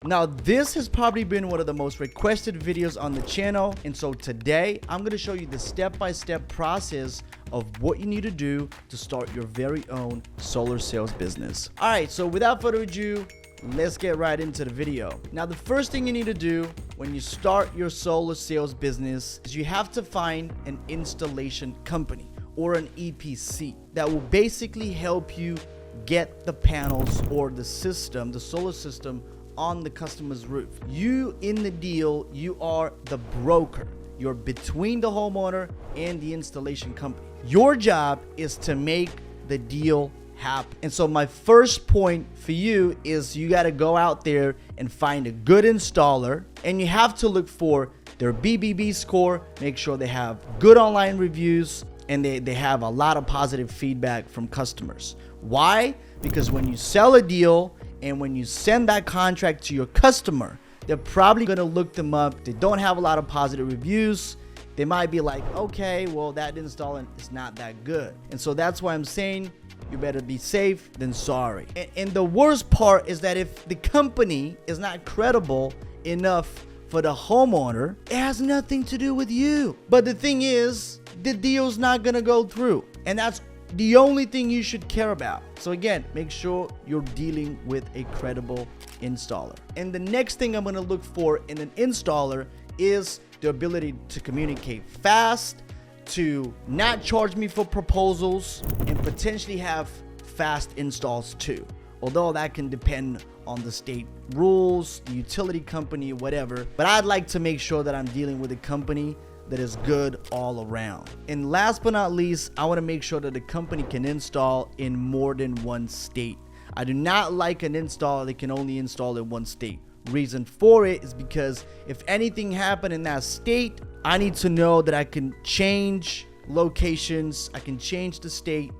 Now, this has probably been one of the most requested videos on the channel. And so today I'm going to show you the step-by-step process of what you need to do to start your very own solar sales business. All right, so without further ado, let's get right into the video. Now, the first thing you need to do when you start your solar sales business is you have to find an installation company or an EPC that will basically help you get the panels or the system, the solar system, on the customer's roof. You in the deal, you are the broker. You're between the homeowner and the installation company. Your job is to make the deal happen. And so my first point for you is you got to go out there and find a good installer, and you have to look for their BBB score, make sure they have good online reviews, and they have a lot of positive feedback from customers. Why? Because when you sell a deal and when you send that contract to your customer, they're probably going to look them up. They don't have a lot of positive reviews. They might be like, okay, well, that installer is not that good. And so that's why I'm saying you better be safe than sorry. And the worst part is that if the company is not credible enough for the homeowner, it has nothing to do with you. But the thing is, the deal's not going to go through. And that's the only thing you should care about. So again, make sure you're dealing with a credible installer. And the next thing I'm going to look for in an installer is the ability to communicate fast, to not charge me for proposals, and potentially have fast installs too. Although that can depend on the state rules, the utility company, whatever. But I'd like to make sure that I'm dealing with a company that is good all around. And last but not least, I want to make sure that the company can install in more than one state. I do not like an installer that can only install in one state. Reason for it is because if anything happened in that state, I need to know that I can change locations, I can change the state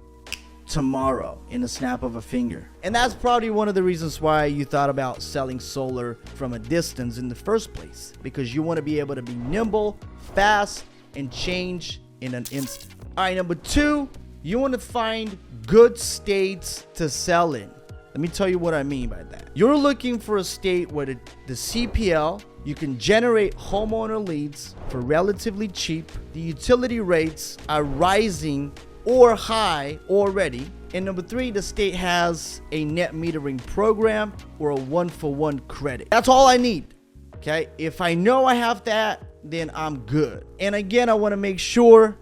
tomorrow in a snap of a finger. And that's probably one of the reasons why you thought about selling solar from a distance in the first place, because you want to be able to be nimble, fast, and change in an instant. All right, number two, you want to find good states to sell in. Let me tell you what I mean by that. You're looking for a state where the CPL, you can generate homeowner leads for relatively cheap, the utility rates are rising or high already, and number three, the state has a net metering program or a 1-for-1 credit. That's all I need. Okay, if I know I have that, then I'm good. And again, I want to make sure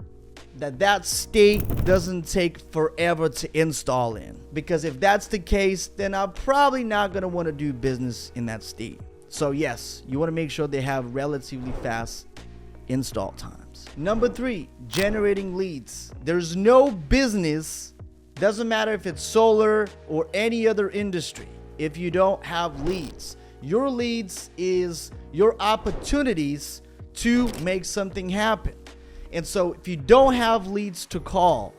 that that state doesn't take forever to install in, because if that's the case, then I'm probably not going to want to do business in that state. So yes, you want to make sure they have relatively fast install times. Number three, generating leads. There's no business, doesn't matter if it's solar or any other industry, if you don't have leads. Your leads is your opportunities to make something happen. And so if you don't have leads to call,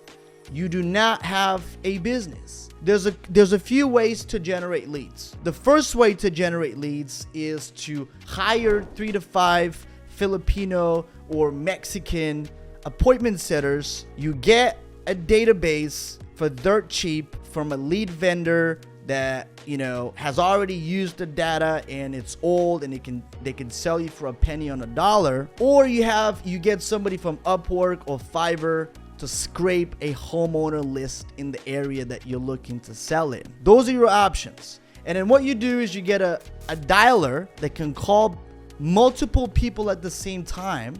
you do not have a business. There's a few ways to generate leads. The first way to generate leads is to hire 3 to 5 Filipino or Mexican appointment setters. You get a database for dirt cheap from a lead vendor that, you know, has already used the data and it's old and they can sell you for a penny on a dollar. Or you get somebody from Upwork or Fiverr to scrape a homeowner list in the area that you're looking to sell in. Those are your options. And then what you do is you get a dialer that can call multiple people at the same time,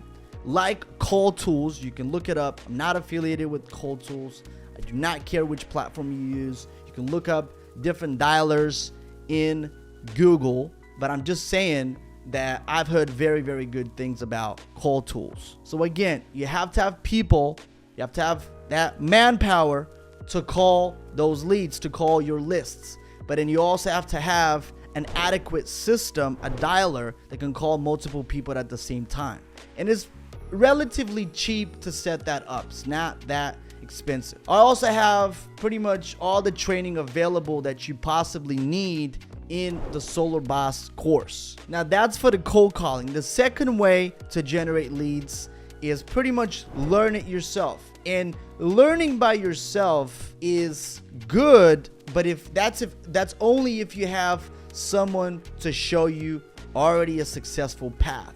like Call Tools. You can look it up. I'm not affiliated with Call Tools. I do not care which platform you use. You can look up different dialers in Google, but I'm just saying that I've heard very, very good things about Call Tools. So again, you have to have people, you have to have that manpower to call those leads, to call your lists. But then you also have to have an adequate system, a dialer that can call multiple people at the same time. And it's relatively cheap to set that up. It's not that expensive. I also have pretty much all the training available that you possibly need in the Solar Boss course. Now that's for the cold calling. The second way to generate leads is pretty much learn it yourself. And learning by yourself is good, but if that's only if you have someone to show you already a successful path.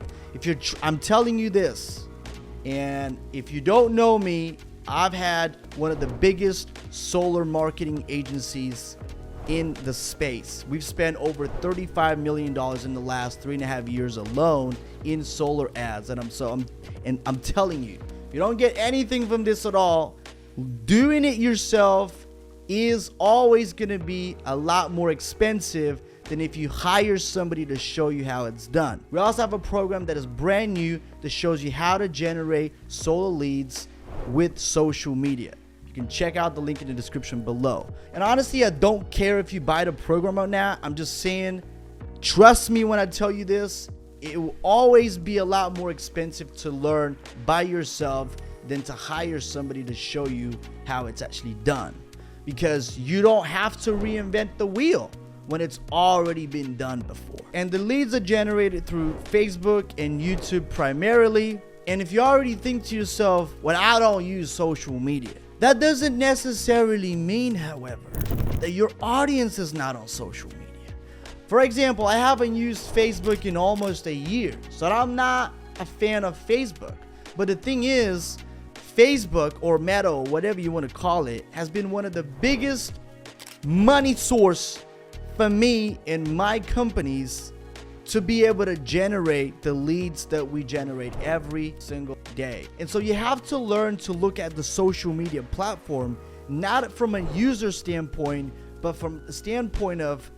I'm telling you this, and if you don't know me, I've had one of the biggest solar marketing agencies in the space. We've spent over $35 million in the last 3.5 years alone in solar ads. And I'm telling you, if you don't get anything from this at all, doing it yourself is always going to be a lot more expensive than if you hire somebody to show you how it's done. We also have a program that is brand new that shows you how to generate solar leads with social media. You can check out the link in the description below. And honestly, I don't care if you buy the program or not. I'm just saying, trust me when I tell you this, it will always be a lot more expensive to learn by yourself than to hire somebody to show you how it's actually done. Because you don't have to reinvent the wheel when it's already been done before. And the leads are generated through Facebook and YouTube primarily. And if you already think to yourself, well, I don't use social media, that doesn't necessarily mean, however, that your audience is not on social media. For example, I haven't used Facebook in almost a year, so I'm not a fan of Facebook. But the thing is, Facebook or Meta, or whatever you want to call it, has been one of the biggest money source for me and my companies to be able to generate the leads that we generate every single day. And so you have to learn to look at the social media platform, not from a user standpoint, but from the standpoint of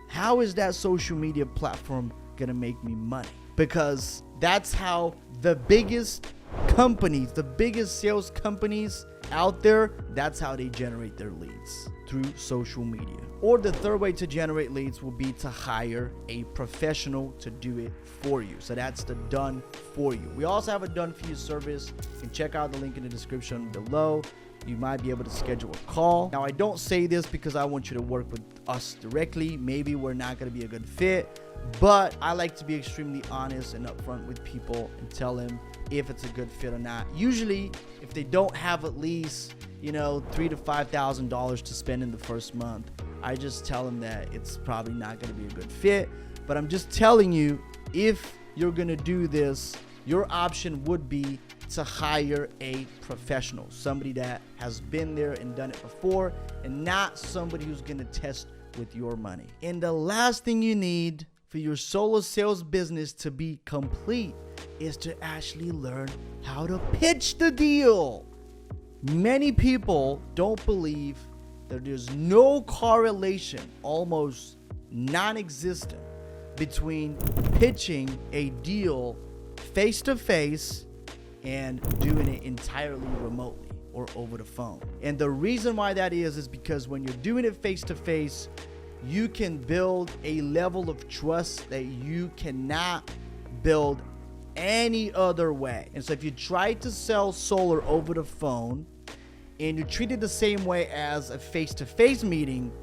how is that social media platform gonna make me money? Because that's how the biggest companies, the biggest sales companies out there, that's how they generate their leads, through social media. Or the third way to generate leads will be to hire a professional to do it for you. So that's the done for you. We also have a done for you service. You can check out the link in the description below. You might be able to schedule a call. Now, I don't say this because I want you to work with us directly. Maybe we're not going to be a good fit, but I like to be extremely honest and upfront with people and tell them if it's a good fit or not. Usually, if they don't have at least, $3,000 to $5,000 to spend in the first month, I just tell them that it's probably not going to be a good fit. But I'm just telling you, if you're going to do this, your option would be to hire a professional, somebody that has been there and done it before, and not somebody who's going to test with your money. And the last thing you need for your solar sales business to be complete is to actually learn how to pitch the deal. Many people don't believe that there's no correlation, almost non-existent, between pitching a deal face-to-face and doing it entirely remotely or over the phone. And the reason why that is because when you're doing it face-to-face, you can build a level of trust that you cannot build any other way. And so if you try to sell solar over the phone and you treat it the same way as a face-to-face meeting,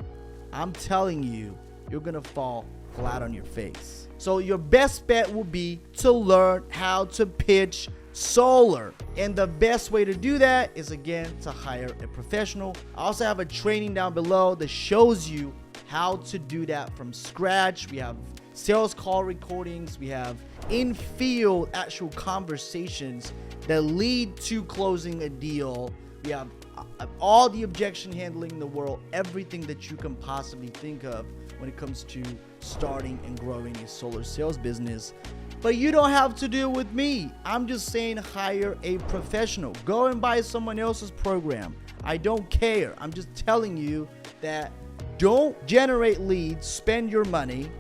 I'm telling you, you're gonna fall flat on your face. So your best bet will be to learn how to pitch solar. And the best way to do that is, again, to hire a professional. I also have a training down below that shows you how to do that from scratch. We have sales call recordings. We have in-field actual conversations that lead to closing a deal. We have all the objection handling in the world, everything that you can possibly think of when it comes to starting and growing a solar sales business. But you don't have to do it with me. I'm just saying hire a professional. Go and buy someone else's program. I don't care. I'm just telling you that don't generate leads, spend your money,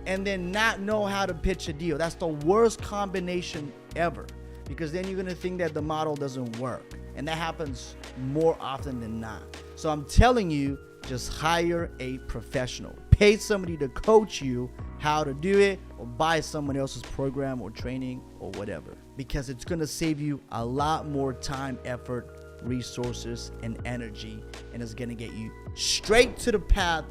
and then not know how to pitch a deal. That's the worst combination ever, because then you're going to think that the model doesn't work. And that happens more often than not. So I'm telling you, just hire a professional. Pay somebody to coach you how to do it, or buy someone else's program or training or whatever, because it's going to save you a lot more time, effort, resources, and energy, and it's going to get you straight to the path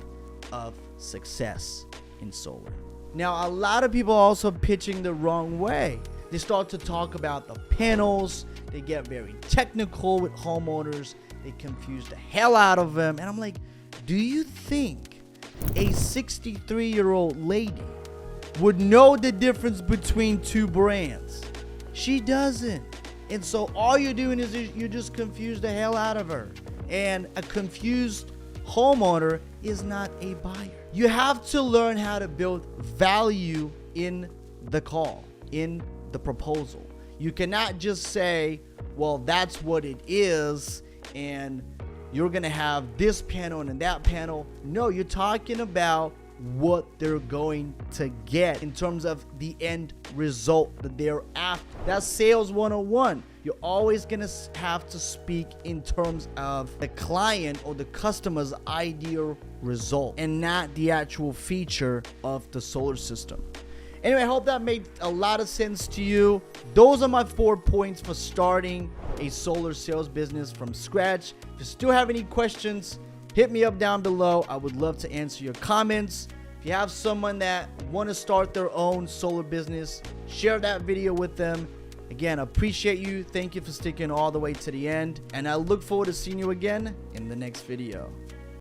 of success in solar. Now, a lot of people are also pitching the wrong way. They start to talk about the panels. They get very technical with homeowners. They confuse the hell out of them. And I'm like, do you think a 63-year-old lady would know the difference between two brands. She doesn't. And so all you're doing is you just confuse the hell out of her. And a confused homeowner is not a buyer. You have to learn how to build value in the call, in the proposal. You cannot just say, well, that's what it is, and you're gonna have this panel and that panel. No, you're talking about what they're going to get in terms of the end result that they're after. That's sales 101. You're always gonna have to speak in terms of the client or the customer's ideal result and not the actual feature of the solar system. Anyway, I hope that made a lot of sense to you. Those are my 4 points for starting a solar sales business from scratch. If you still have any questions, hit me up down below. I would love to answer your comments. If you have someone that want to start their own solar business, share that video with them. Again, I appreciate you. Thank you for sticking all the way to the end. And I look forward to seeing you again in the next video.